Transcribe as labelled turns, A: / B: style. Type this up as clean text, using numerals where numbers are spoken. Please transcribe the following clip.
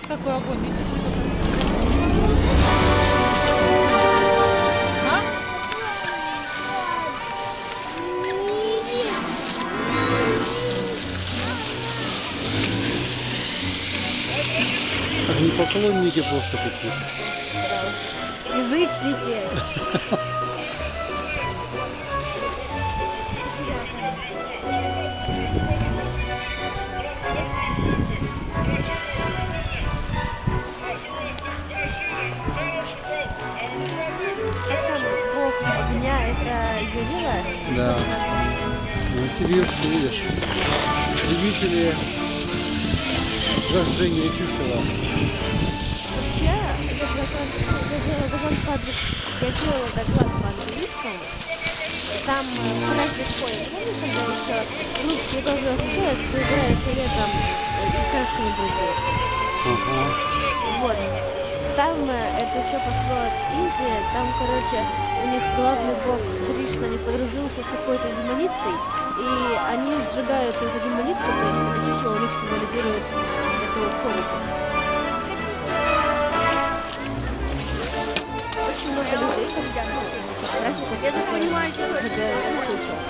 A: Какой огонь? Ничего себе. А?
B: Они поклонники просто такие.
C: Язычники. Как там бог огня, это Юрила?
B: Да. Новосибирск, видишь. Любители зажжения чучела.
C: Я делала доклад по-английскому. Там в разных школах, помнишь, когда еще русский тоже означает, что играет летом красными друзьями.
B: Ага.
C: Вот. Там это все пошло от Индии. Там, короче, у них главный бог Кришна не подружился с какой-то демоницей, и они сжигают эту демоницу, то есть это чучело у них символизирует эту корику. Очень много людей, когда праздник, я так понимаю, что это чучело.